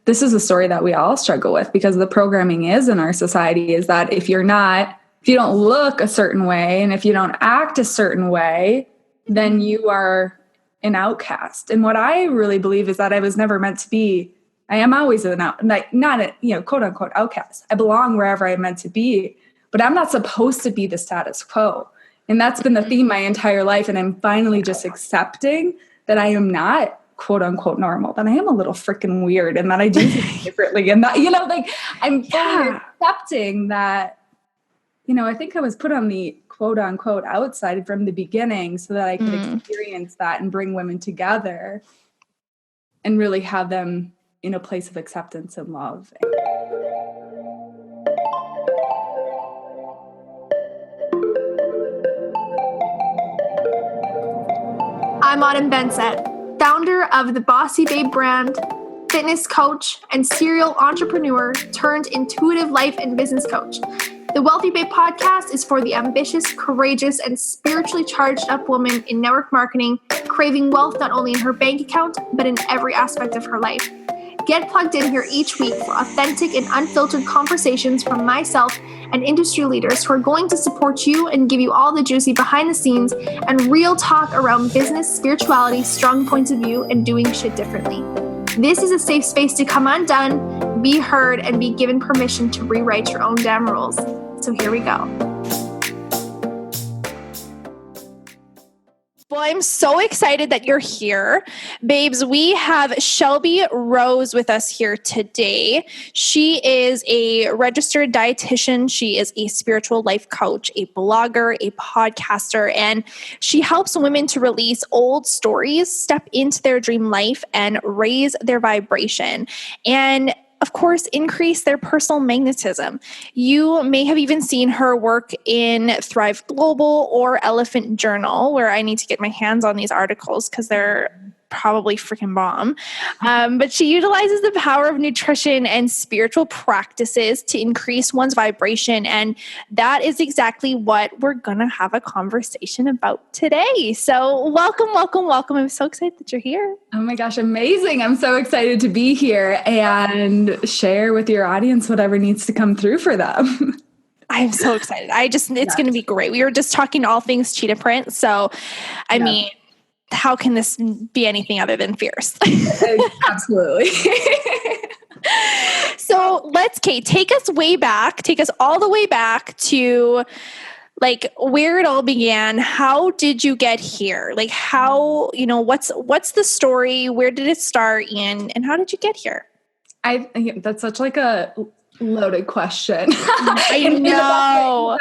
this is a story that we all struggle with, because the programming is in our society is that if you don't look a certain way and if you don't act a certain way, then you are an outcast. And what I really believe is that I was never meant to be. I am always not a quote unquote outcast. I belong wherever I'm meant to be, but I'm not supposed to be the status quo. And that's been the theme my entire life. And I'm finally just accepting that I am not quote unquote normal, that I am a little freaking weird and that I do things differently. And that, I'm fully accepting that, I think I was put on the quote unquote outside from the beginning so that I could experience that and bring women together and really have them in a place of acceptance and love. I'm Autumn Bensett, founder of the Bossy Babe brand, fitness coach, and serial entrepreneur turned intuitive life and business coach. The Wealthy Babe podcast is for the ambitious, courageous, and spiritually charged up woman in network marketing, craving wealth not only in her bank account, but in every aspect of her life. Get plugged in here each week for authentic and unfiltered conversations from myself and industry leaders who are going to support you and give you all the juicy behind the scenes and real talk around business, spirituality, strong points of view, and doing shit differently. This is a safe space to come undone, be heard, and be given permission to rewrite your own damn rules. So here we go. Well, I'm so excited that you're here. Babes, we have Shelby Rose with us here today. She is a registered dietitian. She is a spiritual life coach, a blogger, a podcaster, and she helps women to release old stories, step into their dream life, and raise their vibration. And of course, increase their personal magnetism. You may have even seen her work in Thrive Global or Elephant Journal, where I need to get my hands on these articles because they're probably freaking bomb. But she utilizes the power of nutrition and spiritual practices to increase one's vibration. And that is exactly what we're going to have a conversation about today. So welcome, welcome, welcome. I'm so excited that you're here. Oh my gosh, amazing. I'm so excited to be here and share with your audience whatever needs to come through for them. I'm so excited. It's going to be great. We were just talking all things cheetah print. So, I mean, how can this be anything other than fierce? Absolutely. So take us all the way back to like where it all began. How did you get here? Like how, what's the story? Where did it start and how did you get here? I think that's such like a loaded question. I know.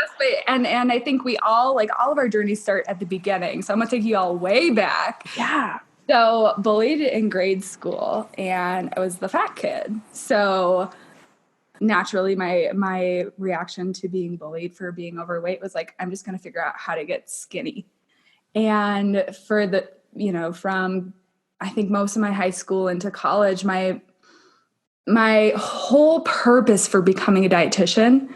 And I think we all of our journeys start at the beginning. So I'm going to take you all way back. Yeah. So bullied in grade school and I was the fat kid. So naturally my reaction to being bullied for being overweight was like, I'm just going to figure out how to get skinny. And for the, from I think most of my high school into college, my whole purpose for becoming a dietitian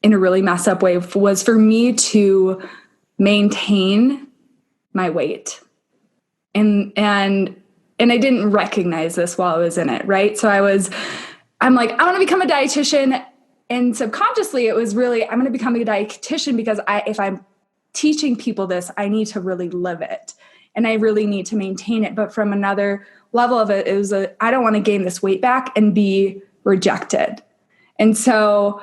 in a really messed up way was for me to maintain my weight. And I didn't recognize this while I was in it, right? So I'm like, I want to become a dietitian. And subconsciously it was really, I'm going to become a dietitian because if I'm teaching people this, I need to really live it. And I really need to maintain it. But from another level of it, I don't want to gain this weight back and be rejected. And so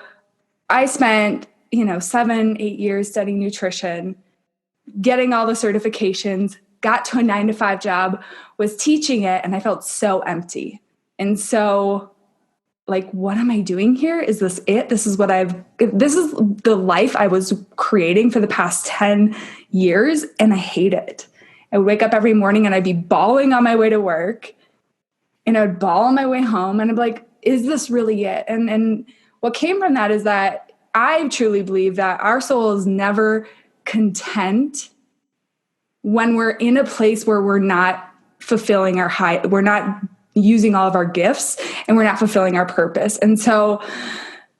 I spent, 7-8 years studying nutrition, getting all the certifications, got to a 9-to-5 job, was teaching it, and I felt so empty. And so like, what am I doing here? Is this it? This is the life I was creating for the past 10 years, and I hate it. I would wake up every morning and I'd be bawling on my way to work and I would bawl on my way home. And I'd be like, is this really it? And what came from that is that I truly believe that our soul is never content when we're in a place where we're not fulfilling we're not using all of our gifts and we're not fulfilling our purpose. And so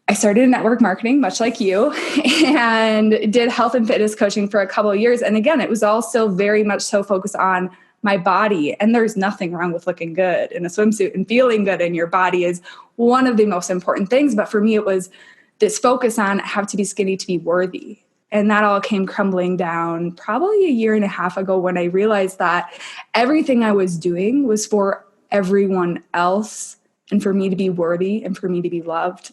I started in network marketing, much like you, and did health and fitness coaching for a couple of years. And again, it was all still very much so focused on my body. And there's nothing wrong with looking good in a swimsuit, and feeling good in your body is one of the most important things. But for me, it was this focus on I have to be skinny to be worthy. And that all came crumbling down probably a year and a half ago, when I realized that everything I was doing was for everyone else, and for me to be worthy and for me to be loved.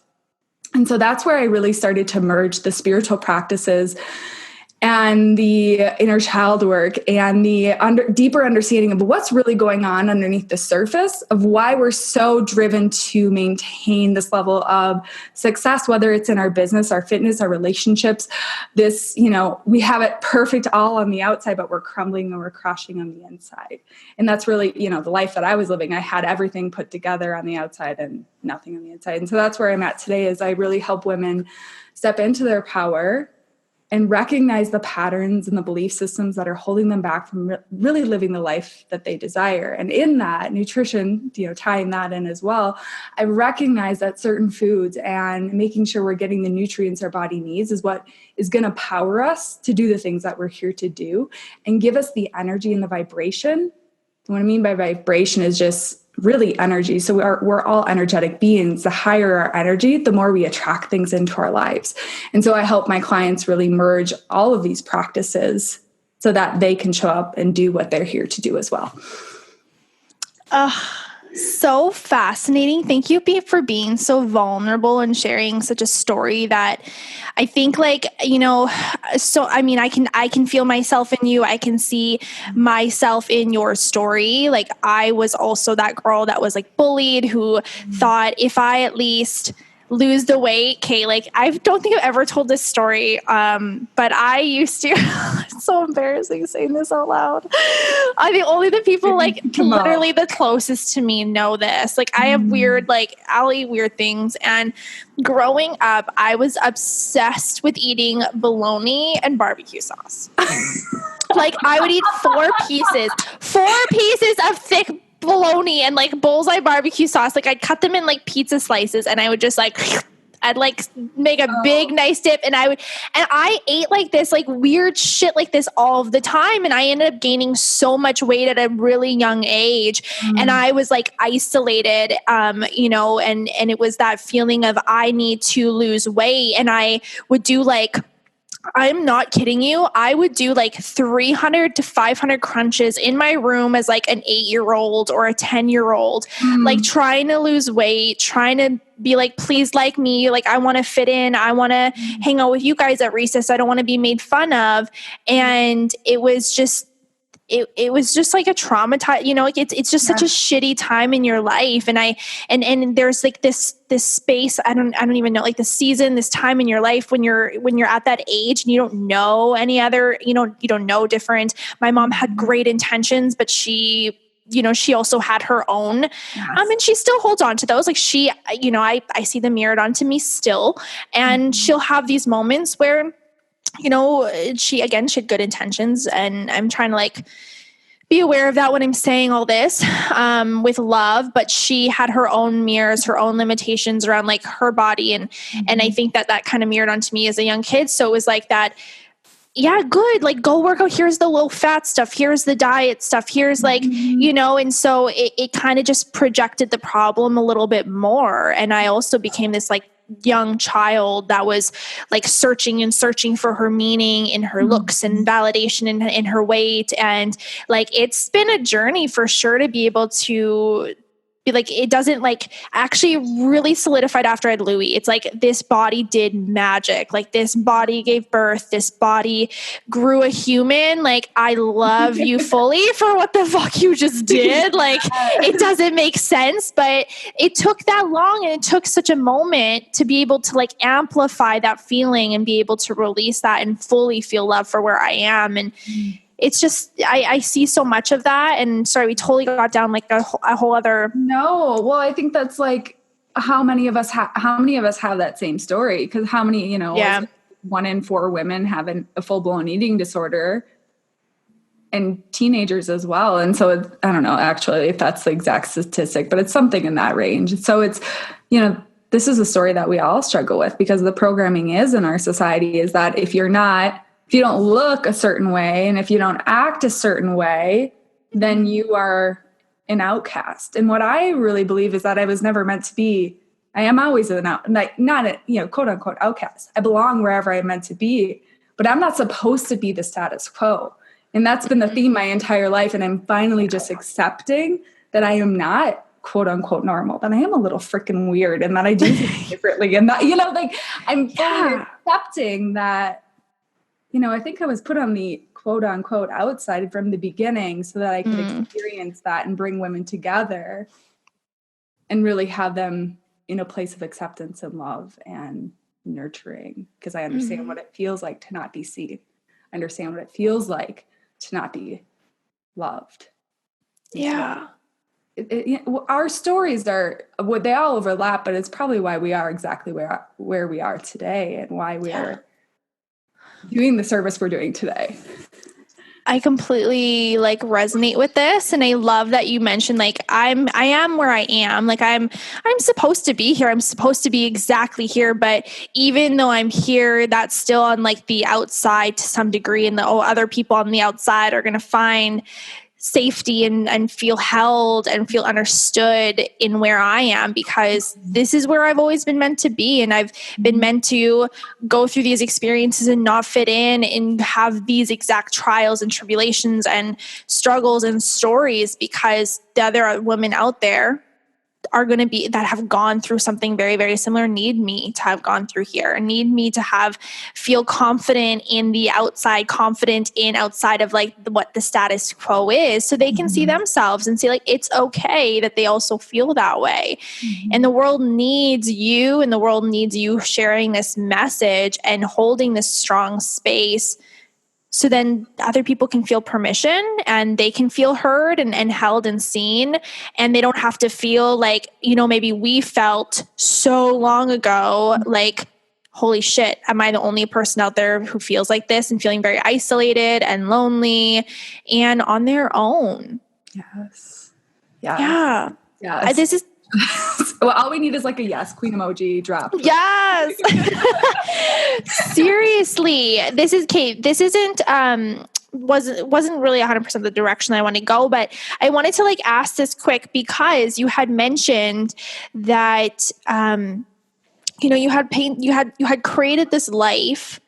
And so that's where I really started to merge the spiritual practices and the inner child work and the deeper understanding of what's really going on underneath the surface of why we're so driven to maintain this level of success, whether it's in our business, our fitness, our relationships. This, we have it perfect all on the outside, but we're crumbling and we're crashing on the inside. And that's really, the life that I was living. I had everything put together on the outside and nothing on the inside. And so that's where I'm at today, is I really help women step into their power and recognize the patterns and the belief systems that are holding them back from really living the life that they desire. And in that, nutrition, tying that in as well, I recognize that certain foods and making sure we're getting the nutrients our body needs is what is going to power us to do the things that we're here to do and give us the energy and the vibration. What I mean by vibration is just really energy. So we're all energetic beings. The higher our energy, the more we attract things into our lives. And so I help my clients really merge all of these practices so that they can show up and do what they're here to do as well. So fascinating. Thank you for being so vulnerable and sharing such a story that I think I can feel myself in you. I can see myself in your story. Like, I was also that girl that was bullied, who thought if I at least lose the weight. Okay, I don't think I've ever told this story, but I used to, it's so embarrassing saying this out loud. Only the people literally the closest to me know this. I have weird, I'll eat weird things. And growing up, I was obsessed with eating bologna and barbecue sauce. I would eat four pieces of thick bologna and bullseye barbecue sauce. I'd cut them in pizza slices, and I would just I'd make a big nice dip, and I ate this weird shit this all of the time, and I ended up gaining so much weight at a really young age. And I was isolated, and it was that feeling of I need to lose weight, and I would do I'm not kidding you. I would do 300 to 500 crunches in my room as an 8-year-old or a 10-year-old, trying to lose weight, trying to be please like me. I want to fit in. I want to hang out with you guys at recess. I don't want to be made fun of. And it was just, it was just a traumatized, it's just such a shitty time in your life. And there's this space, I don't even know, the season, this time in your life when you're at that age and you don't know any other, you don't know different. My mom had great intentions, but she also had her own, and she still holds on to those. I see them mirrored onto me still, and she'll have these moments where, she had good intentions, and I'm trying to be aware of that when I'm saying all this, with love, but she had her own mirrors, her own limitations around her body. And I think that kind of mirrored onto me as a young kid. So it was that, yeah, good. Go work out. Here's the low fat stuff. Here's the diet stuff. Here's and so it kind of just projected the problem a little bit more. And I also became this young child that was searching for her meaning in her looks and validation in her weight. And it's been a journey for sure to be able to be it doesn't actually really solidified after I had Louis. It's this body did magic. This body gave birth. This body grew a human. I love you fully for what the fuck you just did. It doesn't make sense, but it took that long, and it took such a moment to be able to amplify that feeling and be able to release that and fully feel love for where I am. And it's just, I see so much of that. And sorry, we totally got down a whole other. No, well, I think that's how many of us have that same story? Because how many, 1 in 4 women have a full blown eating disorder, and teenagers as well. And so I don't know actually if that's the exact statistic, but it's something in that range. So it's, this is a story that we all struggle with, because the programming is in our society is that if you don't look a certain way, and if you don't act a certain way, then you are an outcast. And what I really believe is that I was never meant to be. I am always not a quote unquote outcast. I belong wherever I'm meant to be, but I'm not supposed to be the status quo. And that's been the theme my entire life. And I'm finally just accepting that I am not quote unquote normal, that I am a little freaking weird and that I do things differently. And that, I'm fully accepting that, I think I was put on the quote unquote outside from the beginning so that I could experience that and bring women together and really have them in a place of acceptance and love and nurturing, because I understand what it feels like to not be seen. I understand what it feels like to not be loved. Yeah. Our stories they all overlap, but it's probably why we are exactly where we are today and why we are doing the service we're doing today. I completely resonate with this. And I love that you mentioned, I am where I am. I'm supposed to be here. I'm supposed to be exactly here. But even though I'm here, that's still on the outside to some degree. And other people on the outside are going to find safety and feel held and feel understood in where I am, because this is where I've always been meant to be. And I've been meant to go through these experiences and not fit in and have these exact trials and tribulations and struggles and stories, because the other women out there are going to be that have gone through something very, very similar, need me to have gone through here, and need me to feel confident in the outside, confident in outside of what the status quo is, so they can see themselves and see it's okay that they also feel that way. And the world needs you, and the world needs you sharing this message and holding this strong space. So then other people can feel permission and they can feel heard and held and seen. And they don't have to feel maybe we felt so long ago, holy shit, am I the only person out there who feels like this and feeling very isolated and lonely and on their own? Yes. Yeah. Yes. This is... Well, all we need is a yes queen emoji drop. Yes. Seriously. This is Kate. This isn't wasn't really 100% the direction I want to go, but I wanted to ask this quick, because you had mentioned that you had created this life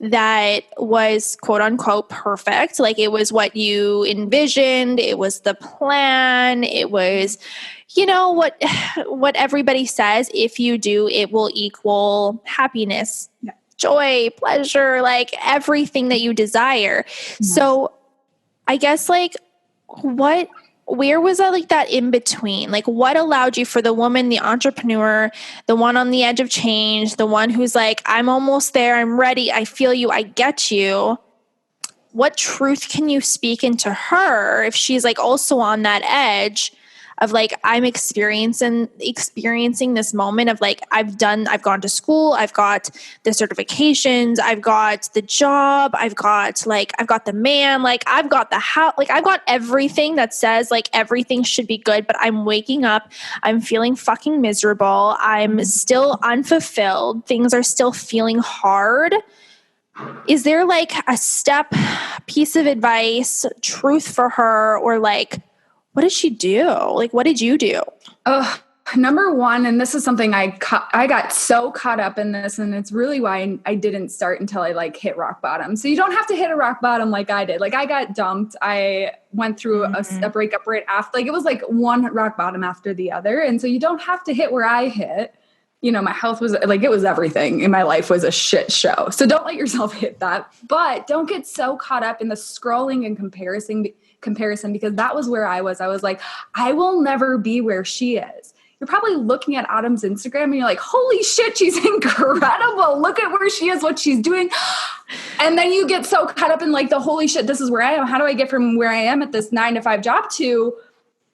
that was quote unquote perfect. It was what you envisioned. It was the plan. It was, what everybody says, if you do, it will equal happiness, joy, pleasure, everything that you desire. So I guess where was that in between? What allowed you, for the woman, the entrepreneur, the one on the edge of change, the one who's I'm almost there, I'm ready, I feel you, I get you. What truth can you speak into her if she's also on that edge of I'm experiencing this moment of I've gone to school, I've got the certifications, I've got the job, I've got the man, I've got the house, I've got everything that says everything should be good, but I'm waking up, I'm feeling fucking miserable, I'm still unfulfilled, things are still feeling hard. Is there a step, piece of advice, truth for her, or what did she do? What did you do? Number one, and this is something I got so caught up in this, and it's really why I didn't start until I hit rock bottom. So you don't have to hit a rock bottom like I did. I got dumped. I went through a breakup right after. It was one rock bottom after the other. And so you don't have to hit where I hit. My health was it was everything in my life was a shit show. So don't let yourself hit that. But don't get so caught up in the scrolling and comparison, because that was where I was. I was I will never be where she is. You're probably looking at Autumn's Instagram and you're holy shit, she's incredible. Look at where she is, what she's doing. And then you get so caught up in the holy shit, this is where I am. How do I get from where I am at this 9-to-5 job to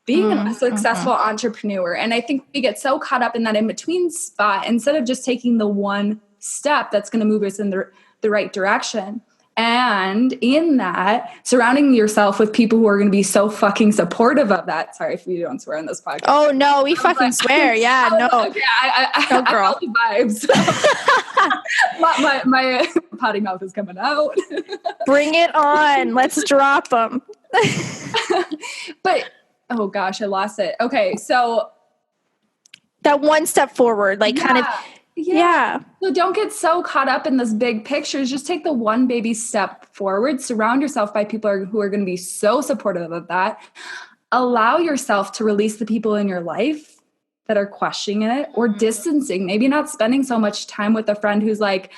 being a successful entrepreneur? And I think we get so caught up in that in-between spot instead of just taking the one step that's going to move us in the right direction. And in that, surrounding yourself with people who are going to be so fucking supportive of that. Sorry if we don't swear on this podcast. Oh, no, we fucking swear. Yeah, no. Okay, I felt the vibes. my potty mouth is coming out. Bring it on. Let's drop them. But, oh gosh, I lost it. Okay. So that one step forward, like kind of, yeah. So don't get so caught up in this big picture. Just take the one baby step forward. Surround yourself by people who are going to be so supportive of that. Allow yourself to release the people in your life that are questioning it or distancing, maybe not spending so much time with a friend who's like,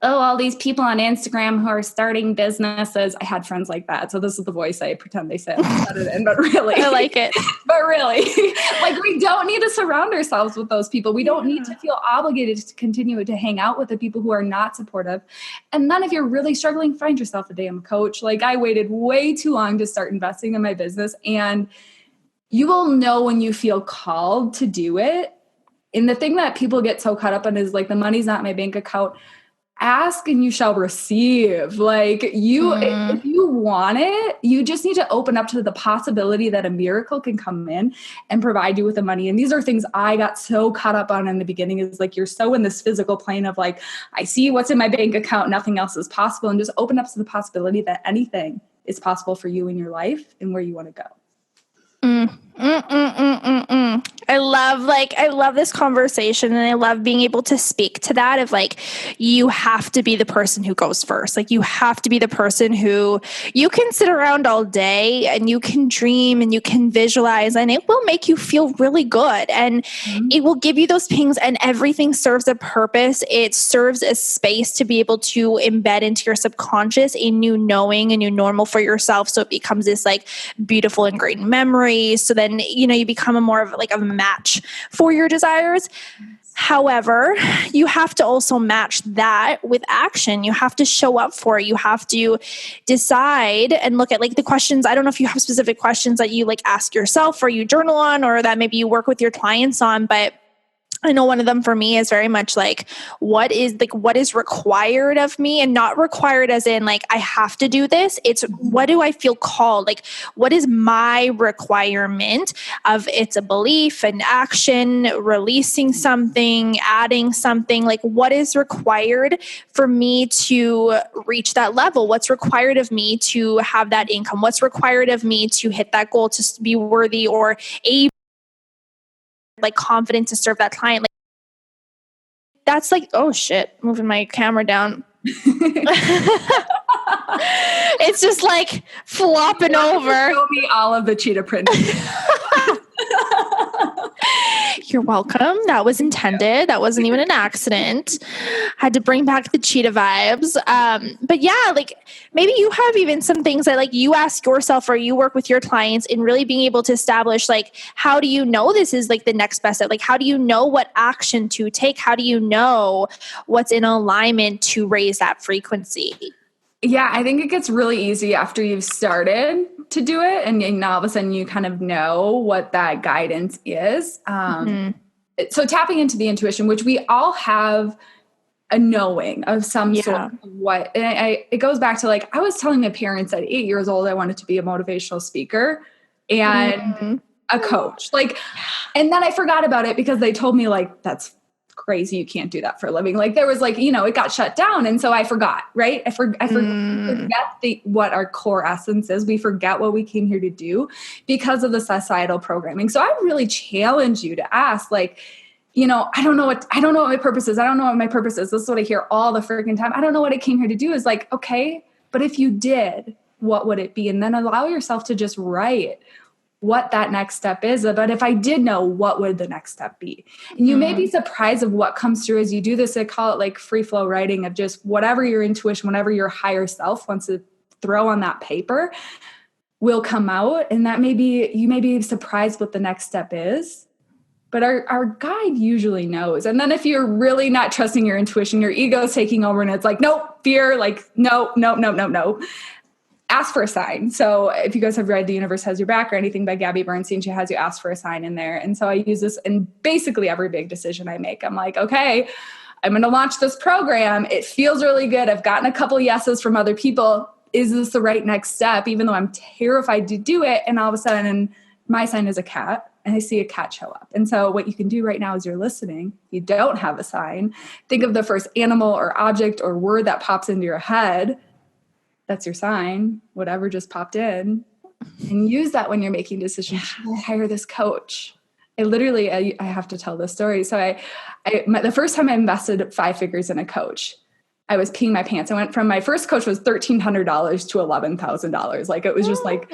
oh, all these people on Instagram who are starting businesses. I had friends like that. So this is the voice I pretend they said it in, but really. I like it. But really, like we don't need to surround ourselves with those people. We don't need to feel obligated to continue to hang out with the people who are not supportive. And then if you're really struggling, find yourself a damn coach. Like I waited way too long to start investing in my business, and you will know when you feel called to do it. And the thing that people get so caught up in is like, the money's not in my bank account. Ask and you shall receive. Like if you want it, you just need to open up to the possibility that a miracle can come in and provide you with the money. And these are things I got so caught up on in the beginning, is like, you're so in this physical plane of like, I see what's in my bank account, nothing else is possible. And just open up to the possibility that anything is possible for you in your life and where you want to go. I love this conversation, and I love being able to speak to that of like, you have to be the person who goes first. Like you have to be the person who you can sit around all day and you can dream and you can visualize, and it will make you feel really good, and it will give you those pings, and everything serves a purpose. It serves a space to be able to embed into your subconscious a new knowing, a new normal for yourself. So it becomes this like beautiful ingrained memory. So then, you become a more of like a match for your desires. However, you have to also match that with action. You have to show up for it. You have to decide and look at like the questions. I don't know if you have specific questions that you like ask yourself or you journal on, or that maybe you work with your clients on, but I know one of them for me is very much like, what is required of me, and not required as in like, I have to do this. It's what do I feel called? Like, what is my requirement of it's a belief, an action, releasing something, adding something, like what is required for me to reach that level? What's required of me to have that income? What's required of me to hit that goal, to be worthy or able, like confident to serve that client? Like that's like, oh shit, moving my camera down. It's just like flopping over. Show me all of the cheetah print. You're welcome. That was intended. That wasn't even an accident. Had to bring back the cheetah vibes. But yeah, like maybe you have even some things that like you ask yourself or you work with your clients in really being able to establish like, how do you know this is like the next best step? Like, how do you know what action to take? How do you know what's in alignment to raise that frequency? Yeah, I think it gets really easy after you've started to do it, and now all of a sudden you kind of know what that guidance is. So tapping into the intuition, which we all have a knowing of some sort of what, and it goes back to like, I was telling my parents at 8 years old, I wanted to be a motivational speaker and a coach. Like, and then I forgot about it because they told me like, that's crazy. You can't do that for a living. Like there was like, it got shut down. And so I forgot, right? I forget what our core essence is. We forget what we came here to do because of the societal programming. So I really challenge you to ask like, I don't know what my purpose is. I don't know what my purpose is. This is what I hear all the freaking time. I don't know what I came here to do. Is like, okay, but if you did, what would it be? And then allow yourself to just write what that next step is. But if I did know, what would the next step be? And you may be surprised of what comes through as you do this. I call it like free flow writing, of just whatever your intuition, whatever your higher self wants to throw on that paper will come out. And that you may be surprised what the next step is. But our guide usually knows. And then if you're really not trusting your intuition, your ego's taking over and it's like, nope, fear, like, no. Ask for a sign. So if you guys have read The Universe Has Your Back or anything by Gabby Bernstein, she has you ask for a sign in there. And so I use this in basically every big decision I make. I'm like, okay, I'm going to launch this program. It feels really good. I've gotten a couple yeses from other people. Is this the right next step? Even though I'm terrified to do it. And all of a sudden my sign is a cat. And I see a cat show up. And so what you can do right now is you're listening. You don't have a sign. Think of the first animal or object or word that pops into your head. That's your sign. Whatever just popped in. And use that when you're making decisions. Should I hire this coach? I have to tell this story. So the first time I invested 5 figures in a coach, I was peeing my pants. I went from my first coach was $1,300 to $11,000. Like it was just like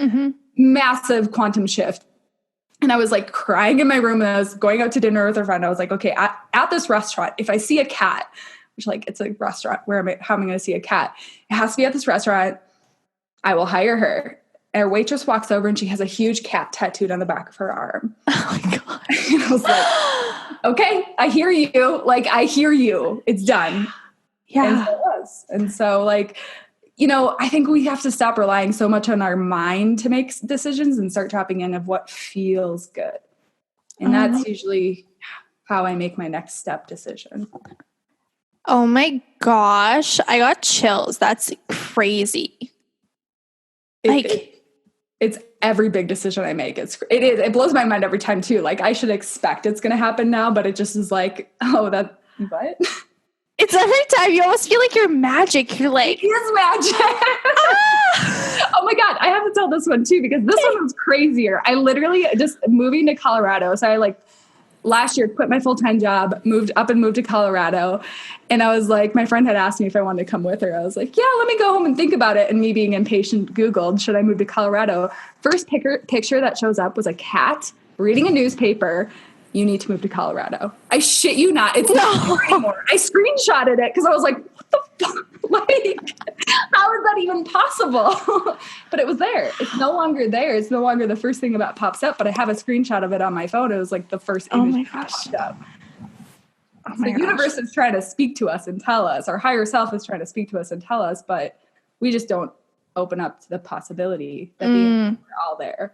massive quantum shift. And I was like crying in my room, and I was going out to dinner with a friend. I was like, okay, at this restaurant, if I see a cat, which like it's a restaurant, how am I going to see a cat? It has to be at this restaurant. I will hire her. And our waitress walks over and she has a huge cat tattooed on the back of her arm. Oh my God. And I was like, okay, I hear you. Like, I hear you. It's done. Yeah. And so it was. And so like, you know, I think we have to stop relying so much on our mind to make decisions and start tapping in of what feels good. And that's usually how I make my next step decision. Oh my gosh. I got chills. That's crazy. It's every big decision I make. It blows my mind every time too. Like I should expect it's going to happen now, but it just is like, oh, what? It's every time. You almost feel like you're magic. You're like, it is magic. Oh my God. I have to tell this one too, because this one was crazier. I literally just moving to Colorado. So I last year quit my full-time job, moved to Colorado. And I was like, my friend had asked me if I wanted to come with her. I was like, yeah, let me go home and think about it. And me being impatient, Googled, should I move to Colorado? First picture that shows up was a cat reading a newspaper. You need to move to Colorado. I shit you not. It's not there anymore. I screenshotted it because I was like, what the fuck? Like, how is that even possible? But it was there. It's no longer there. It's no longer the first thing that pops up, but I have a screenshot of it on my phone. It was like the first image that popped up. The universe is trying to speak to us and tell us. Our higher self is trying to speak to us and tell us, but we just don't open up to the possibility that we're all there.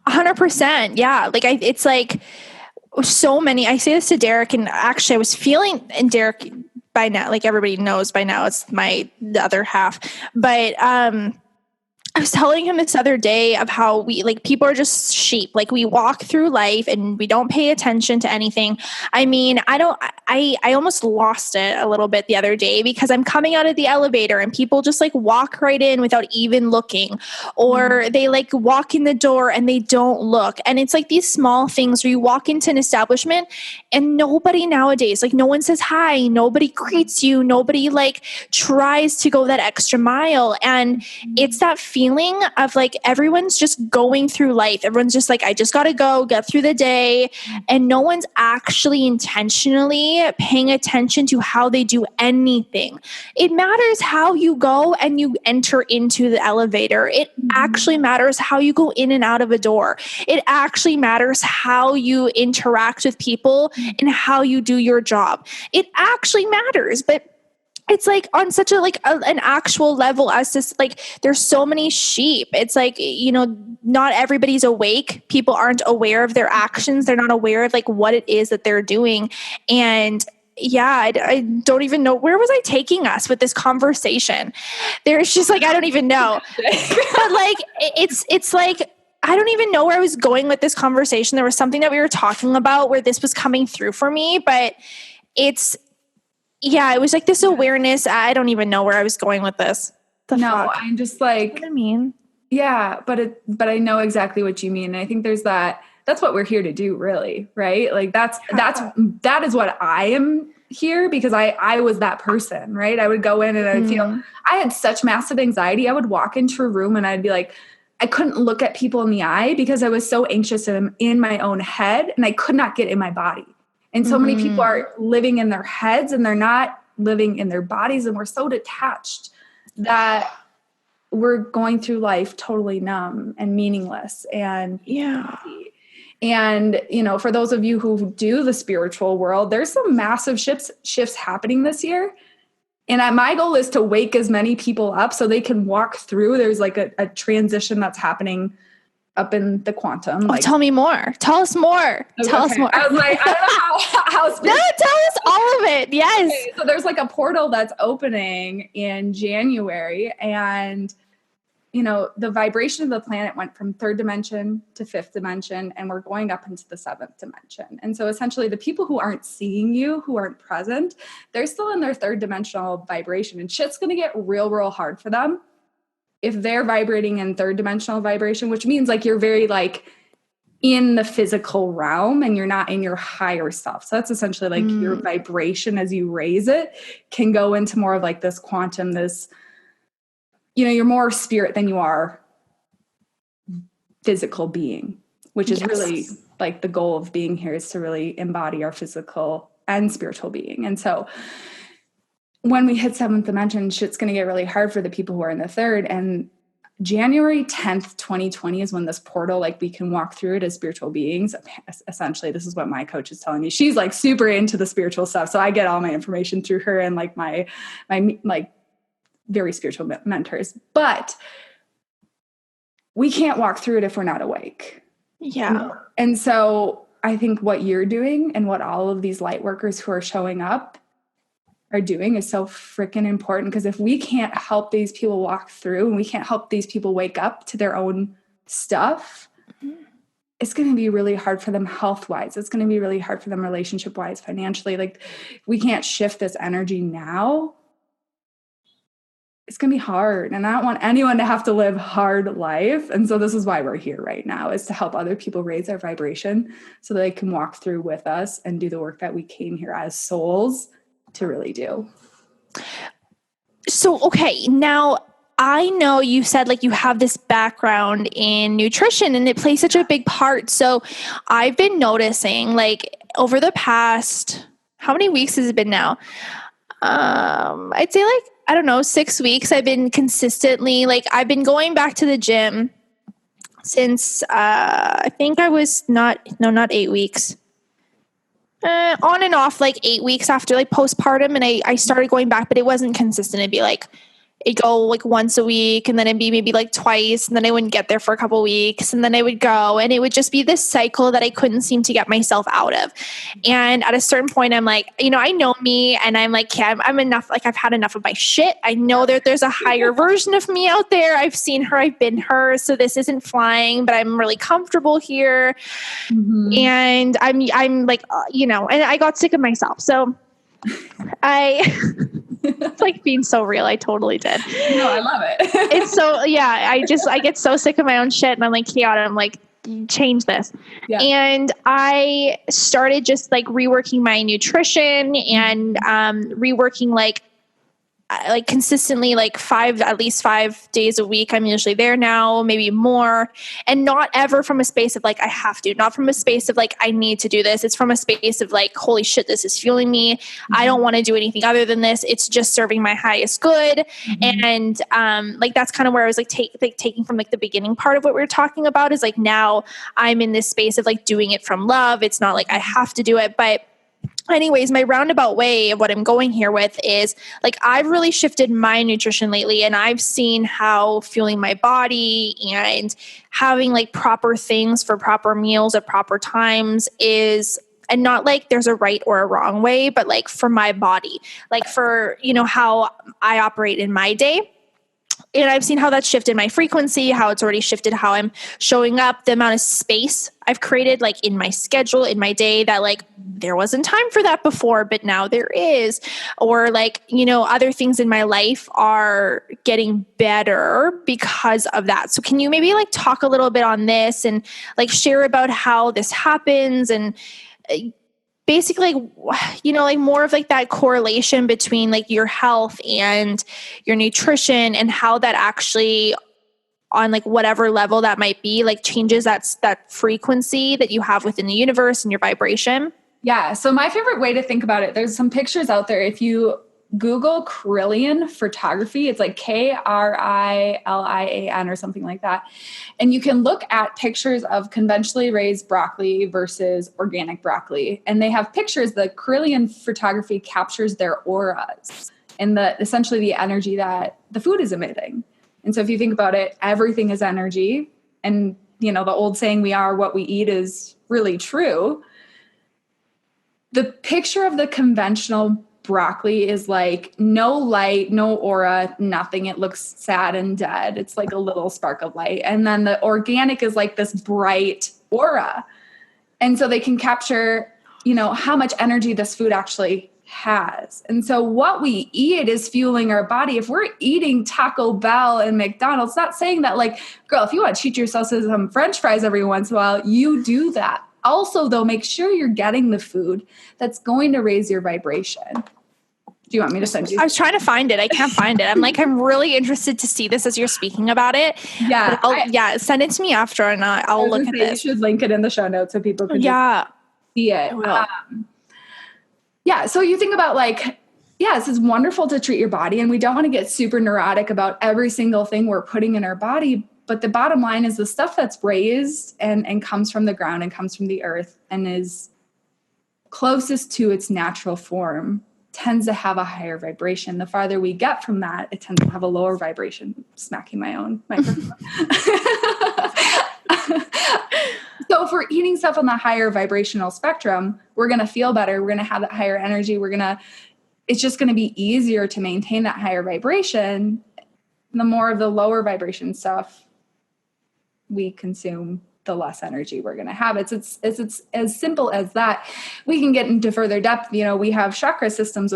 100%. Yeah. Like it's like so many, I say this to Derek, and actually I was feeling, and Derek by now, like everybody knows by now, it's the other half, but, I was telling him this other day of how people are just sheep. Like we walk through life and we don't pay attention to anything. I mean, I almost lost it a little bit the other day because I'm coming out of the elevator and people just like walk right in without even looking, or they like walk in the door and they don't look. And it's like these small things where you walk into an establishment and nobody nowadays, like no one says hi, nobody greets you, nobody like tries to go that extra mile. And it's that feeling of like everyone's just going through life. Everyone's just like, I just got to go get through the day. And no one's actually intentionally paying attention to how they do anything. It matters how you go and you enter into the elevator. It actually matters how you go in and out of a door. It actually matters how you interact with people and how you do your job. It actually matters, but it's like on such a an actual level as this, like there's so many sheep. It's like, you know, not everybody's awake. People aren't aware of their actions. They're not aware of like what it is that they're doing. And yeah, I don't even know, where was I taking us with this conversation? There's just like, I don't even know. But like, it's like, I don't even know where I was going with this conversation. There was something that we were talking about where this was coming through for me, but yeah, it was like this awareness. I don't even know where I was going with this. I'm just like, you know what I mean? Yeah, but I know exactly what you mean. And I think that's what we're here to do, really, right? Like that is what I am here, because I was that person, right? I would go in and I would feel, I had such massive anxiety. I would walk into a room and I'd be like, I couldn't look at people in the eye because I was so anxious in my own head and I could not get in my body. And so many people are living in their heads and they're not living in their bodies. And we're so detached that we're going through life totally numb and meaningless. And and, you know, for those of you who do the spiritual world, there's some massive shifts happening this year. And my goal is to wake as many people up so they can walk through. There's like a transition that's happening up in the quantum. Tell me more. Tell us more. Okay. Tell us more. I was like, I don't know how no, tell us all of it. Yes. Okay, so there's like a portal that's opening in January, and you know, the vibration of the planet went from 3rd dimension to 5th dimension, and we're going up into the 7th dimension. And so essentially the people who aren't seeing you, who aren't present, they're still in their 3rd dimensional vibration, and shit's going to get real, real hard for them. if they're vibrating in third dimensional vibration, which means like you're very like in the physical realm and you're not in your higher self. So that's essentially like your vibration as you raise it can go into more of like this quantum, this, you know, you're more spirit than you are physical being, which is really like the goal of being here, is to really embody our physical and spiritual being. And so when we hit seventh dimension, shit's going to get really hard for the people who are in the third. And January 10th, 2020 is when this portal, like we can walk through it as spiritual beings. Essentially, this is what my coach is telling me. She's like super into the spiritual stuff. So I get all my information through her and like my like very spiritual mentors. But we can't walk through it if we're not awake. Yeah. And so I think what you're doing and what all of these light workers who are showing up are doing is so freaking important, because if we can't help these people walk through and we can't help these people wake up to their own stuff, it's going to be really hard for them health-wise. It's going to be really hard for them relationship-wise, financially. Like, we can't shift this energy now. It's going to be hard. And I don't want anyone to have to live hard life. And so this is why we're here right now, is to help other people raise their vibration so that they can walk through with us and do the work that we came here as souls to really do. So, okay, now I know you said like you have this background in nutrition and it plays such a big part. So I've been noticing like over the past, how many weeks has it been now? I'd say like, I don't know, 6 weeks. I've been consistently, like I've been going back to the gym since, I think I was not 8 weeks. On and off like 8 weeks after like postpartum, and I started going back, but it wasn't consistent. It'd be like, it'd go like once a week, and then it'd be maybe like twice, and then I wouldn't get there for a couple weeks, and then I would go, and it would just be this cycle that I couldn't seem to get myself out of. And at a certain point, I'm like, you know, I know me, and I'm like, yeah, I'm enough. Like I've had enough of my shit. I know that there's a higher version of me out there. I've seen her, I've been her. So this isn't flying, but I'm really comfortable here. Mm-hmm. And I'm like, you know, and I got sick of myself. So it's like being so real. I totally did. No, I love it. It's so, yeah, I get so sick of my own shit, and I'm like, chaotic. I'm like, change this. Yeah. And I started just like reworking my nutrition and reworking like consistently, like at least 5 days a week. I'm usually there now, maybe more, and not ever from a space of like, I have to, not from a space of like, I need to do this. It's from a space of like, holy shit, this is fueling me. Mm-hmm. I don't want to do anything other than this. It's just serving my highest good. Mm-hmm. And like, that's kind of where I was like, taking from like the beginning part of what we were talking about, is like, now I'm in this space of like doing it from love. It's not like I have to do it, but anyways, my roundabout way of what I'm going here with is like, I've really shifted my nutrition lately, and I've seen how fueling my body and having like proper things for proper meals at proper times is, and not like there's a right or a wrong way, but like for my body, like for, you know, how I operate in my day. And I've seen how that's shifted my frequency, how it's already shifted how I'm showing up, the amount of space I've created like in my schedule, in my day, that like there wasn't time for that before, but now there is. Or like, you know, other things in my life are getting better because of that. So can you maybe like talk a little bit on this and like share about how this happens, and basically, you know, like more of like that correlation between like your health and your nutrition, and how that actually, on like whatever level that might be, like changes that frequency that you have within the universe and your vibration? Yeah. So my favorite way to think about it, there's some pictures out there. If you Google Kirlian photography, it's like Krilian or something like that. And you can look at pictures of conventionally raised broccoli versus organic broccoli. And they have pictures, the Kirlian photography captures their auras and essentially the energy that the food is emitting. And so if you think about it, everything is energy. And, you know, the old saying, we are what we eat, is really true. The picture of the conventional broccoli is like no light, no aura, nothing. It looks sad and dead. It's like a little spark of light. And then the organic is like this bright aura. And so they can capture, you know, how much energy this food actually has. And so what we eat is fueling our body. If we're eating Taco Bell and McDonald's, not saying that like, girl, if you want to treat yourself to some French fries every once in a while, you do that. Also, though, make sure you're getting the food that's going to raise your vibration. Do you want me to send you? I was trying to find it. I can't find it. I'm really interested to see this as you're speaking about it. Yeah. Send it to me after and I'll look at it. You should link it in the show notes so people can see it. So you think about like, this is wonderful to treat your body, and we don't want to get super neurotic about every single thing we're putting in our body. But the bottom line is the stuff that's raised and comes from the ground and comes from the earth and is closest to its natural form tends to have a higher vibration. The farther we get from that, it tends to have a lower vibration. Smacking my own microphone. So if we're eating stuff on the higher vibrational spectrum, we're going to feel better. We're going to have that higher energy. It's just going to be easier to maintain that higher vibration. The more of the lower vibration stuff we consume, the less energy we're going to have. It's as simple as that. We can get into further depth. We have chakra systems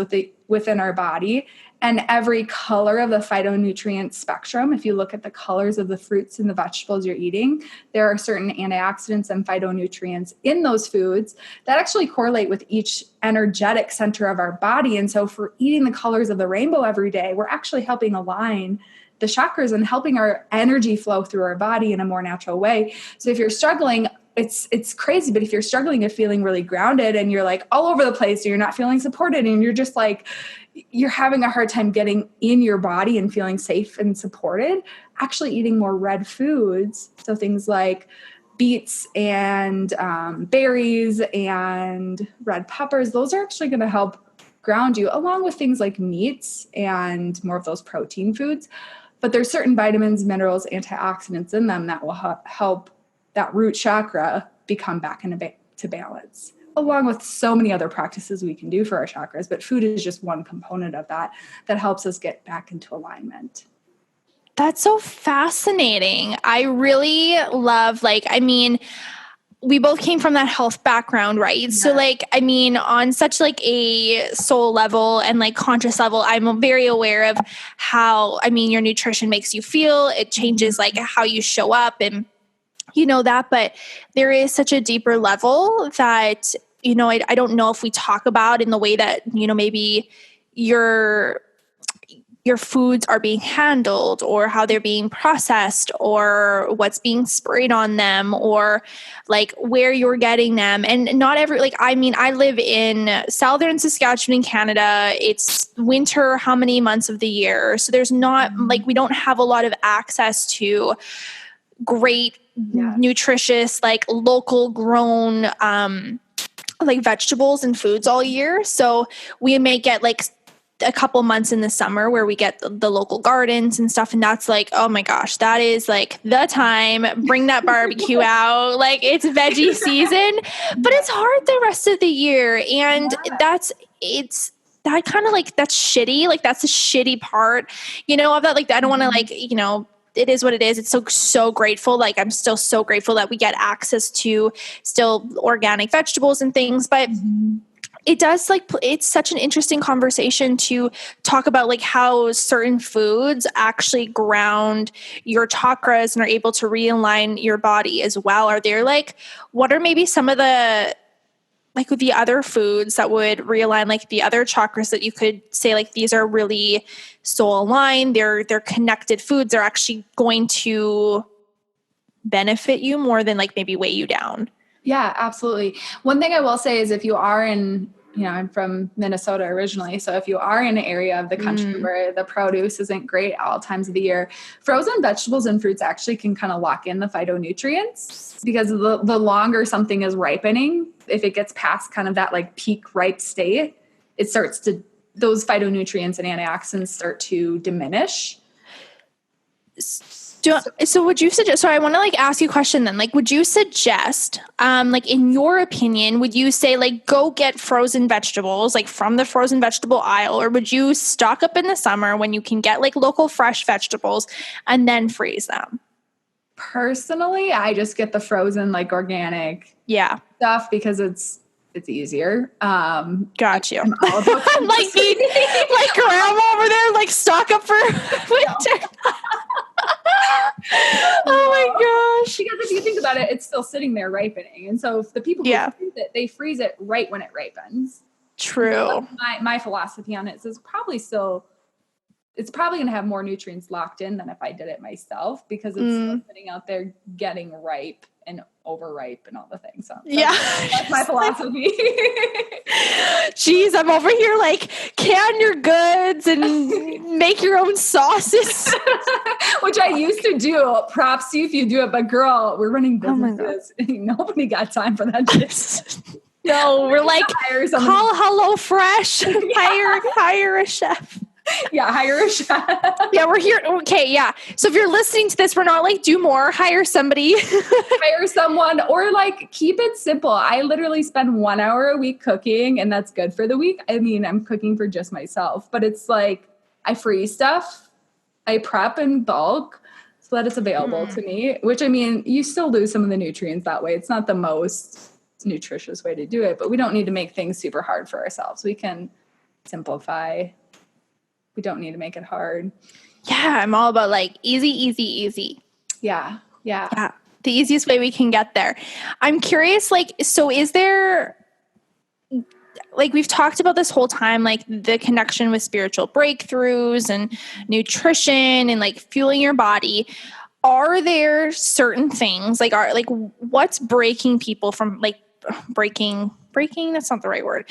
within our body, and every color of the phytonutrient spectrum, if you look at the colors of the fruits and the vegetables you're eating, there are certain antioxidants and phytonutrients in those foods that actually correlate with each energetic center of our body. And so if we're eating the colors of the rainbow every day, we're actually helping align the chakras and helping our energy flow through our body in a more natural way. So if you're struggling, it's crazy, but if you're struggling and feeling really grounded and you're like all over the place, or you're not feeling supported and you're just like, you're having a hard time getting in your body and feeling safe and supported, actually eating more red foods. So things like beets and berries and red peppers, those are actually going to help ground you, along with things like meats and more of those protein foods. But there's certain vitamins, minerals, antioxidants in them that will help that root chakra become back into balance, along with so many other practices we can do for our chakras. But food is just one component of that helps us get back into alignment. That's so fascinating. I really love, we both came from that health background, right? Yeah. So on such a soul level and conscious level, I'm very aware of how, your nutrition makes you feel. It changes how you show up and that, but there is such a deeper level that, I don't know if we talk about in the way that, maybe your foods are being handled, or how they're being processed, or what's being sprayed on them, or where you're getting them. And not every, I live in southern Saskatchewan in Canada. It's winter, how many months of the year? So there's not we don't have a lot of access to great, nutritious, local grown, vegetables and foods all year. So we may get a couple months in the summer where we get the local gardens and stuff. And that's oh my gosh, that is the time, bring that barbecue out. It's veggie season, but it's hard the rest of the year. And that's kind of that's shitty. That's a shitty part, of that. I don't want to it is what it is. It's so grateful. I'm still so grateful that we get access to still organic vegetables and things, but it does it's such an interesting conversation to talk about how certain foods actually ground your chakras and are able to realign your body as well. Are there what are maybe some of the the other foods that would realign the other chakras that you could say these are really soul aligned, they're connected foods, they're actually going to benefit you more than maybe weigh you down? Yeah, absolutely. One thing I will say is if you are in, I'm from Minnesota originally. So if you are in an area of the country where the produce isn't great at all times of the year, frozen vegetables and fruits actually can kind of lock in the phytonutrients, because the longer something is ripening, if it gets past kind of that peak ripe state, it starts to, those phytonutrients and antioxidants start to diminish. So would you suggest, so I want to ask you a question then, would you suggest, in your opinion, would you say go get frozen vegetables, from the frozen vegetable aisle, or would you stock up in the summer when you can get local fresh vegetables and then freeze them? Personally, I just get the frozen organic stuff because it's it's easier. Got you. I'm all about I'm like grandma over there, like stock up for winter. Oh my gosh. Because if you think about it, it's still sitting there ripening. And so if the people who freeze it, they freeze it right when it ripens. True. So my philosophy on it is it's probably going to have more nutrients locked in than if I did it myself, because it's still sitting out there getting ripe and overripe and all the things. So that's my philosophy. Jeez, I'm over here like can your goods and make your own sauces. Which I used to do. Props to you if you do it, but girl, we're running businesses. Nobody got time for that shit. No, we're like call HelloFresh, hire a chef. Yeah, hire a chef. Yeah, we're here. Okay, yeah. So if you're listening to this, we're not like do more, hire somebody. Hire someone, or like keep it simple. I literally spend 1 hour a week cooking, and that's good for the week. I mean, I'm cooking for just myself, but it's like I freeze stuff, I prep in bulk so that it's available to me, which I mean, you still lose some of the nutrients that way. It's not the most nutritious way to do it, but we don't need to make things super hard for ourselves. We can simplify. We don't need to make it hard. Yeah, I'm all about like easy. Yeah. The easiest way we can get there. I'm curious, like, so is there, like we've talked about this whole time, like the connection with spiritual breakthroughs and nutrition and like fueling your body. Are there certain things what's breaking people from like breaking, that's not the right word.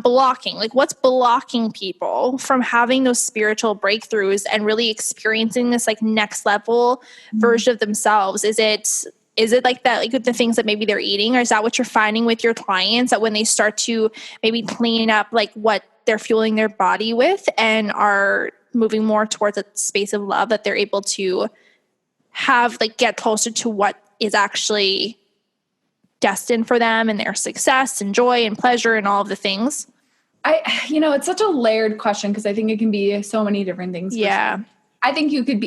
Blocking, like what's blocking people from having those spiritual breakthroughs and really experiencing this like next level version of themselves? Is it like that, like with the things that maybe they're eating, or is that what you're finding with your clients, that when they start to maybe clean up like what they're fueling their body with and are moving more towards a space of love, that they're able to have like get closer to what is actually destined for them and their success and joy and pleasure and all of the things? It's such a layered question because I think it can be so many different things. Yeah. I think you could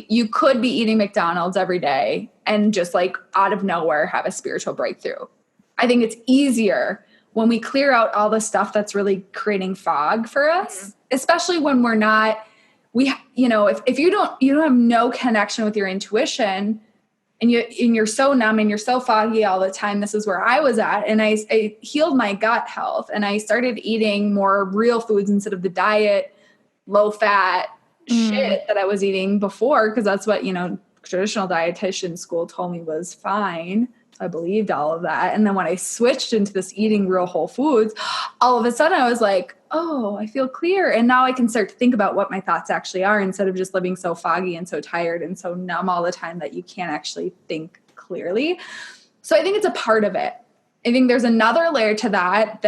be eating McDonald's every day and just like out of nowhere have a spiritual breakthrough. I think it's easier when we clear out all the stuff that's really creating fog for us, especially when we're not, if you don't have no connection with your intuition, and you're so numb and you're so foggy all the time. This is where I was at. And I healed my gut health, and I started eating more real foods instead of the diet, low fat shit that I was eating before. Cause that's what, traditional dietitian school told me was fine. So I believed all of that. And then when I switched into this eating real whole foods, all of a sudden I was like, oh, I feel clear. And now I can start to think about what my thoughts actually are, instead of just living so foggy and so tired and so numb all the time that you can't actually think clearly. So I think it's a part of it. I think there's another layer to that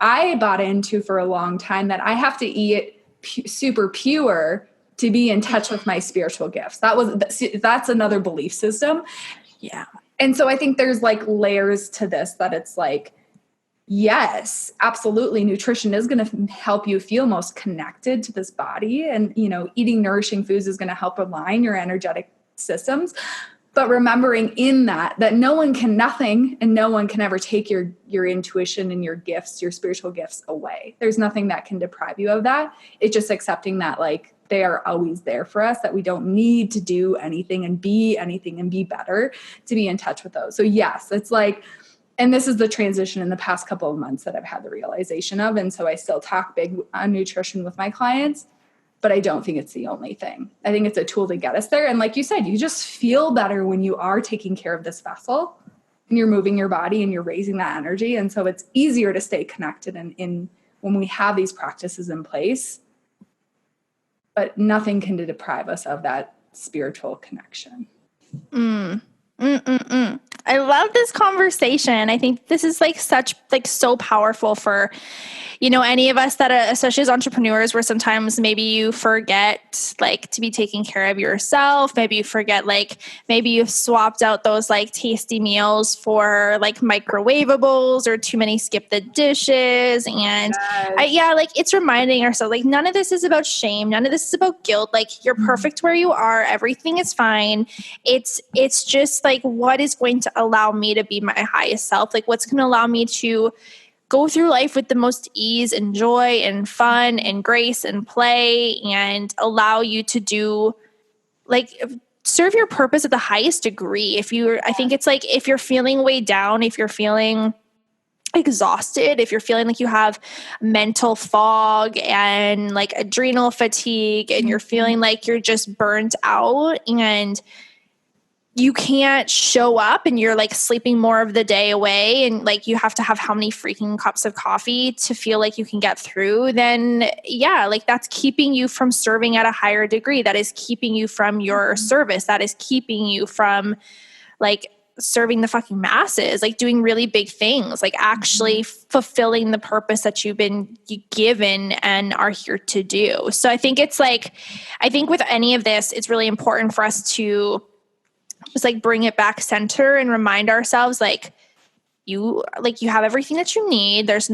I bought into for a long time, that I have to eat super pure to be in touch with my spiritual gifts. That's another belief system. Yeah. And so I think there's like layers to this, that it's like, yes, absolutely. Nutrition is going to help you feel most connected to this body. And, eating nourishing foods is going to help align your energetic systems. But remembering in that nothing and no one can ever take your intuition and your gifts, your spiritual gifts away. There's nothing that can deprive you of that. It's just accepting that like they are always there for us, that we don't need to do anything and be better to be in touch with those. So yes, it's like, and this is the transition in the past couple of months that I've had the realization of. And so I still talk big on nutrition with my clients, but I don't think it's the only thing. I think it's a tool to get us there. And like you said, you just feel better when you are taking care of this vessel and you're moving your body and you're raising that energy. And so it's easier to stay connected in when we have these practices in place, but nothing can deprive us of that spiritual connection. I love this conversation. I think this is so powerful for, any of us that, especially as entrepreneurs, where sometimes maybe you forget to be taking care of yourself. Maybe you forget, maybe you've swapped out those tasty meals for microwavables, or too many skip the dishes. And it's reminding ourselves, none of this is about shame. None of this is about guilt. You're perfect where you are. Everything is fine. It's just what is going to allow me to be my highest self? What's going to allow me to go through life with the most ease and joy and fun and grace and play, and allow you to do like serve your purpose at the highest degree. I think it's like, if you're feeling weighed down, if you're feeling exhausted, if you're feeling like you have mental fog and like adrenal fatigue, and you're feeling like you're just burnt out and you can't show up, and you're like sleeping more of the day away, and like you have to have how many freaking cups of coffee to feel like you can get through, then yeah, like that's keeping you from serving at a higher degree. That is keeping you from your service. That is keeping you from like serving the fucking masses, like doing really big things, like actually fulfilling the purpose that you've been given and are here to do. So I think with any of this, it's really important for us to just like bring it back center and remind ourselves you have everything that you need. There's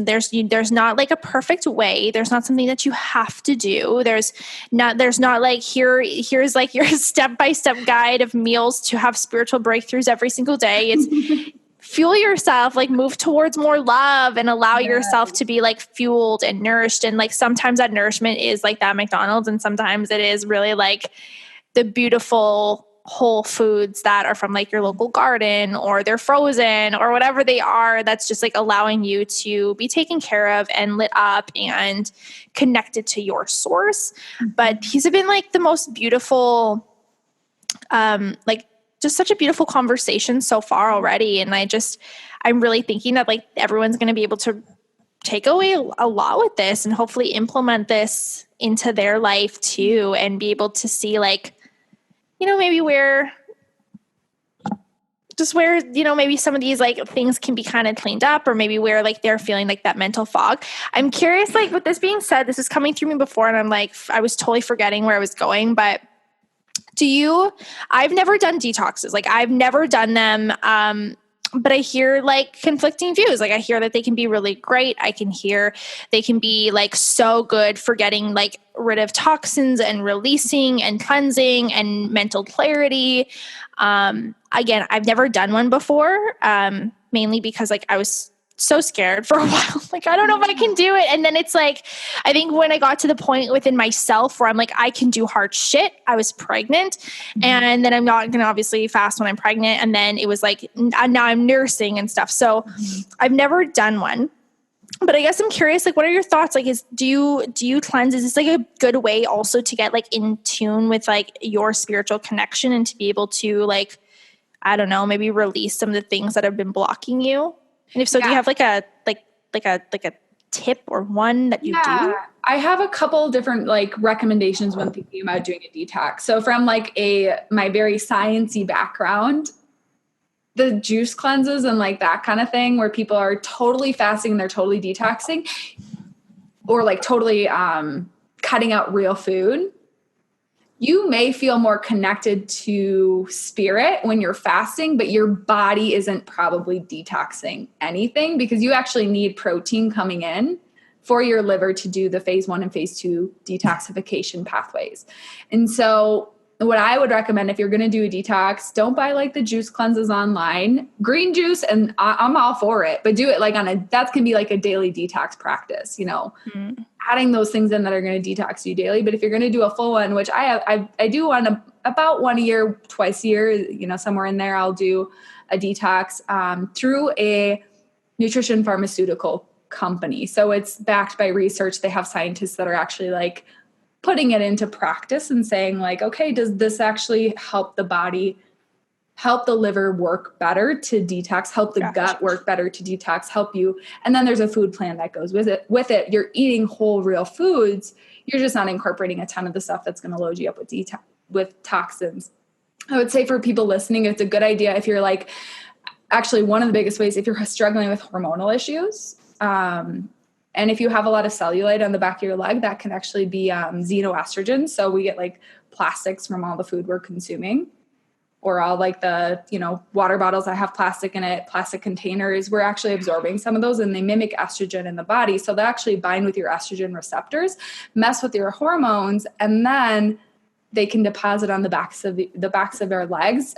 not like a perfect way. There's not something that you have to do. There's not like here's like your step-by-step guide of meals to have spiritual breakthroughs every single day. It's fuel yourself, like move towards more love and allow yourself to be like fueled and nourished. And like sometimes that nourishment is like that McDonald's, and sometimes it is really like the beautiful whole foods that are from like your local garden, or they're frozen or whatever they are, that's just like allowing you to be taken care of and lit up and connected to your source. But these have been like the most beautiful, like just such a beautiful conversation so far already. And I'm really thinking that like everyone's going to be able to take away a lot with this and hopefully implement this into their life too, and be able to see like, maybe where, maybe some of these like things can be kind of cleaned up, or maybe where like they're feeling like that mental fog. I'm curious, like with this being said, this is coming through me before, and I'm like, I was totally forgetting where I was going, but I've never done detoxes. Like I've never done them. But I hear like conflicting views. Like I hear that they can be really great. I can hear they can be like so good for getting like rid of toxins and releasing and cleansing and mental clarity. Again, I've never done one before, mainly because like I was so scared for a while. Like, I don't know if I can do it. And then it's like, I think when I got to the point within myself where I'm like, I can do hard shit. I was pregnant, and then I'm not going to obviously fast when I'm pregnant. And then it was like, now I'm nursing and stuff. So I've never done one, but I guess I'm curious, like, what are your thoughts? Like, do you cleanse? Is this like a good way also to get like in tune with like your spiritual connection and to be able to like, I don't know, maybe release some of the things that have been blocking you? And if so, do you have like a tip or one that you do? I have a couple different like recommendations when thinking about doing a detox. So from like my very sciencey background, the juice cleanses and like that kind of thing where people are totally fasting and they're totally detoxing, or like totally cutting out real food. You may feel more connected to spirit when you're fasting, but your body isn't probably detoxing anything, because you actually need protein coming in for your liver to do the phase 1 and phase 2 detoxification pathways. And so what I would recommend, if you're going to do a detox, don't buy like the juice cleanses online. Green juice, and I'm all for it, but do it like that can be like a daily detox practice, adding those things in that are going to detox you daily. But if you're going to do a full one, which I do one about 1 a year, twice a year, somewhere in there, I'll do a detox through a nutrition pharmaceutical company. So it's backed by research. They have scientists that are actually like putting it into practice and saying like, okay, does this actually help the body, help the liver work better to detox, help the gut work better to detox, help you. And then there's a food plan that goes with it. You're eating whole real foods. You're just not incorporating a ton of the stuff that's going to load you up with toxins. I would say for people listening, it's a good idea if you're like, actually one of the biggest ways, if you're struggling with hormonal issues, and if you have a lot of cellulite on the back of your leg, that can actually be xenoestrogen. So we get like plastics from all the food we're consuming, or all like the, water bottles that have plastic in it, plastic containers. We're actually absorbing some of those, and they mimic estrogen in the body. So they actually bind with your estrogen receptors, mess with your hormones, and then they can deposit on the backs of our legs.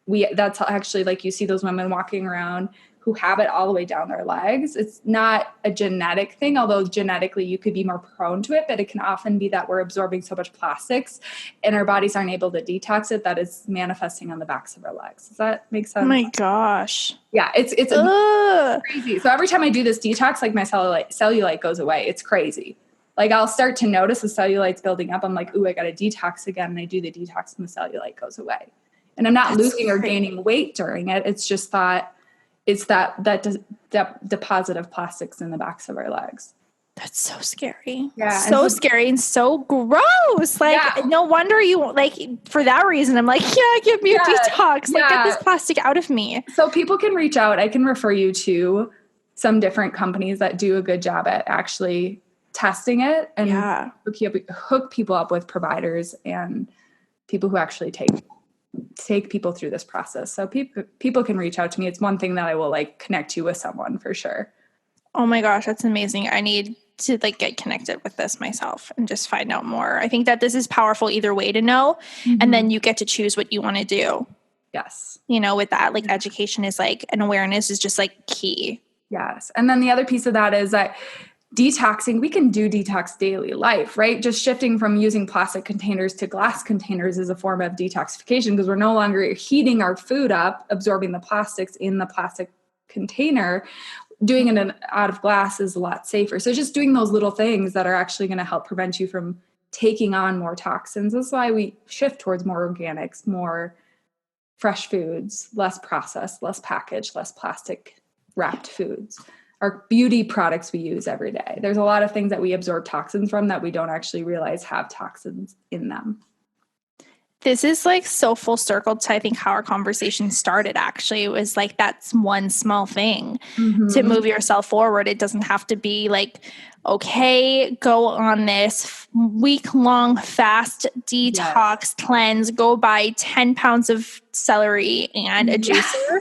That's actually like you see those women walking around who have it all the way down their legs. It's not a genetic thing, although genetically you could be more prone to it, but it can often be that we're absorbing so much plastics and our bodies aren't able to detox it that it's manifesting on the backs of our legs. Does that make sense? Oh my gosh. Yeah, it's crazy. So every time I do this detox, like my cellulite goes away. It's crazy. Like I'll start to notice the cellulite's building up. I'm like, ooh, I got to detox again. And I do the detox and the cellulite goes away. And I'm not losing or gaining weight during it. It's just that it's that deposit of plastics in the backs of our legs. That's so scary. Yeah. So scary and so gross. Like, no wonder you, like, for that reason, I'm like, yeah, give me a detox. Like, get this plastic out of me. So people can reach out. I can refer you to some different companies that do a good job at actually testing it and hook people up with providers and people who actually take people through this process. So people can reach out to me. It's one thing that I will like connect you with someone for sure. Oh my gosh, that's amazing. I need to like get connected with this myself and just find out more. I think that this is powerful either way to know. And then you get to choose what you want to do. Yes. You know, with that, like education is like, and awareness is just like key. Yes. And then the other piece of that is that detoxing, we can do detox daily life, right? Just shifting from using plastic containers to glass containers is a form of detoxification because we're no longer heating our food up, absorbing the plastics in the plastic container. Doing it out of glass is a lot safer. So just doing those little things that are actually going to help prevent you from taking on more toxins. That's why we shift towards more organics, more fresh foods, less processed, less packaged, less plastic wrapped foods. Our beauty products we use every day. There's a lot of things that we absorb toxins from that we don't actually realize have toxins in them. This is like so full circle to I think how our conversation started actually. It was like that's one small thing to move yourself forward. It doesn't have to be like, okay, go on this week-long fast detox cleanse, go buy 10 pounds of celery and a juicer.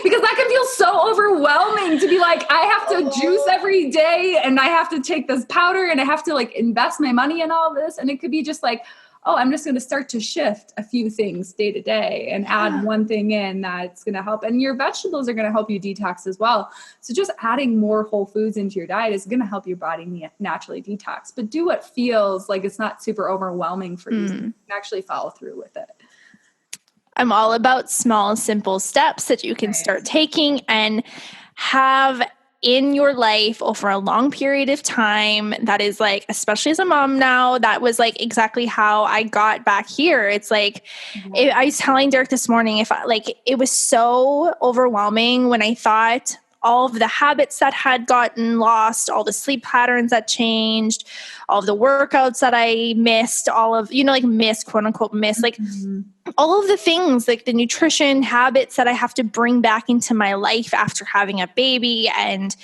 Because that can feel so overwhelming to be like, I have to juice every day and I have to take this powder and I have to like invest my money in all this. And it could be just like, oh, I'm just going to start to shift a few things day to day and add one thing in that's going to help. And your vegetables are going to help you detox as well. So just adding more whole foods into your diet is going to help your body naturally detox. But do what feels like it's not super overwhelming for you. So you can actually follow through with it. I'm all about small, simple steps that you can start taking and have in your life over a long period of time. That is like, especially as a mom now, that was like exactly how I got back here. It's like, I was telling Derek this morning, it was so overwhelming when I thought all of the habits that had gotten lost, all the sleep patterns that changed, all of the workouts that I missed, all of, quote unquote, like all of the things, like the nutrition habits that I have to bring back into my life after having a baby. And,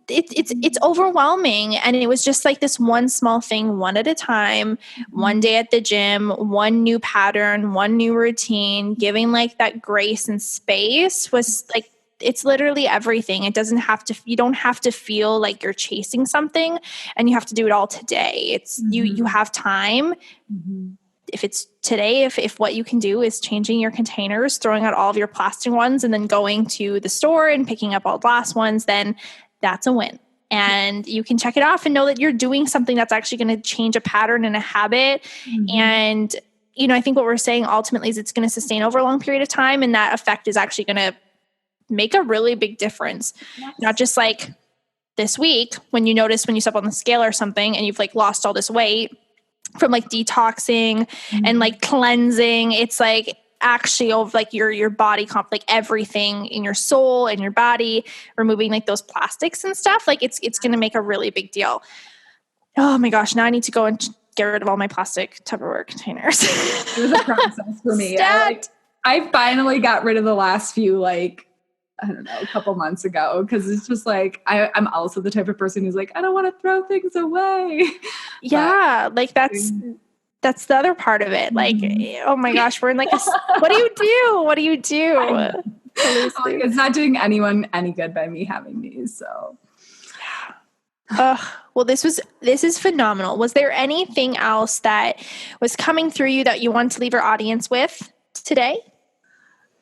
it's overwhelming. And it was just like this one small thing, one at a time, one day at the gym, one new pattern, one new routine, giving like that grace and space was like, it's literally everything. It doesn't have to, you don't have to feel like you're chasing something and you have to do it all today. It's you have time. If it's today, if what you can do is changing your containers, throwing out all of your plastic ones and then going to the store and picking up all glass ones, then that's a win. And you can check it off and know that you're doing something that's actually going to change a pattern and a habit. And, I think what we're saying ultimately is it's going to sustain over a long period of time. And that effect is actually going to make a really big difference. Not just like this week when you notice when you step on the scale or something and you've like lost all this weight from like detoxing and like cleansing. It's like actually of like your body like everything in your soul and your body, removing like those plastics and stuff. Like it's going to make a really big deal. Oh my gosh. Now I need to go and get rid of all my plastic Tupperware containers. It was a process for me. I finally got rid of the last few, I don't know, a couple months ago, because it's just like, I'm also the type of person who's like, I don't want to throw things away. Yeah. Like that's the other part of it. Like, oh my gosh, we're in like, what do you do? What do you do? It's not doing anyone any good by me having these. So well, this is phenomenal. Was there anything else that was coming through you that you want to leave our audience with today?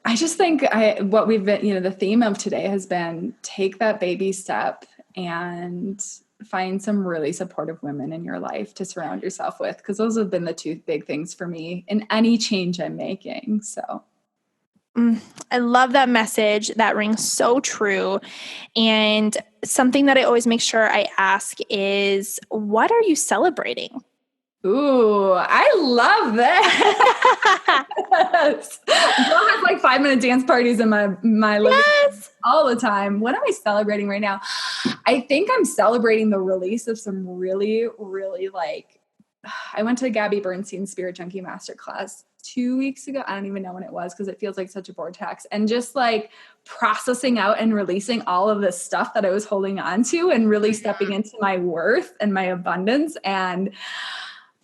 I just think what we've been, the theme of today has been take that baby step and find some really supportive women in your life to surround yourself with. Cause those have been the two big things for me in any change I'm making. So. I love that message. That rings so true. And something that I always make sure I ask is, what are you celebrating? Ooh, I love that. Girl has like 5-minute dance parties in my living room all the time. What am I celebrating right now? I think I'm celebrating the release of some really, really I went to Gabby Bernstein's Spirit Junkie Masterclass 2 weeks ago. I don't even know when it was because it feels like such a vortex. And just like processing out and releasing all of this stuff that I was holding on to and really stepping into my worth and my abundance and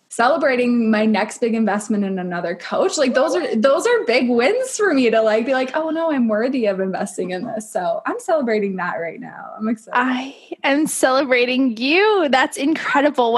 celebrating my next big investment in another coach. Like those are big wins for me to like be like, oh no, I'm worthy of investing in this. So I'm celebrating that right now. I'm excited. I am celebrating you. That's incredible.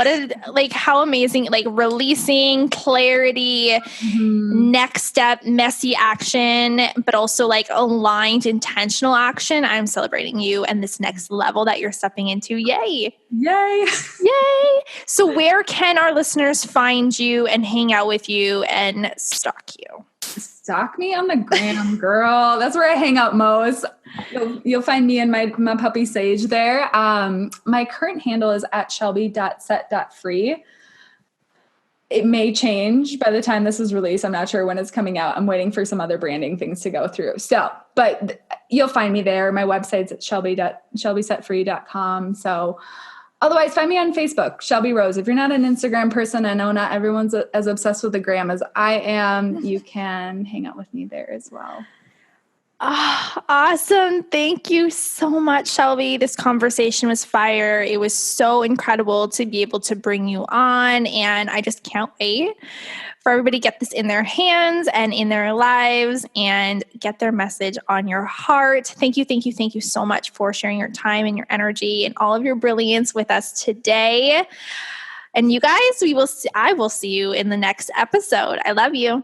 How amazing, like releasing clarity, next step, messy action, but also like aligned, intentional action. I'm celebrating you and this next level that you're stepping into. Yay. Yay. Yay. So where can our listeners find you and hang out with you and stalk you? Stalk me on the gram, girl. That's where I hang out most. You'll find me and my puppy Sage there. My current handle is at shelby.set.free. It may change by the time this is released. I'm not sure when it's coming out. I'm waiting for some other branding things to go through. So, but you'll find me there. My website's at shelbysetfree.com. So otherwise, find me on Facebook, Shelby Rose. If you're not an Instagram person, I know not everyone's as obsessed with the gram as I am. You can hang out with me there as well. Oh, awesome. Thank you so much, Shelby. This conversation was fire. It was so incredible to be able to bring you on. And I just can't wait for everybody to get this in their hands and in their lives and get their message on your heart. Thank you so much for sharing your time and your energy and all of your brilliance with us today. And you guys, I will see you in the next episode. I love you.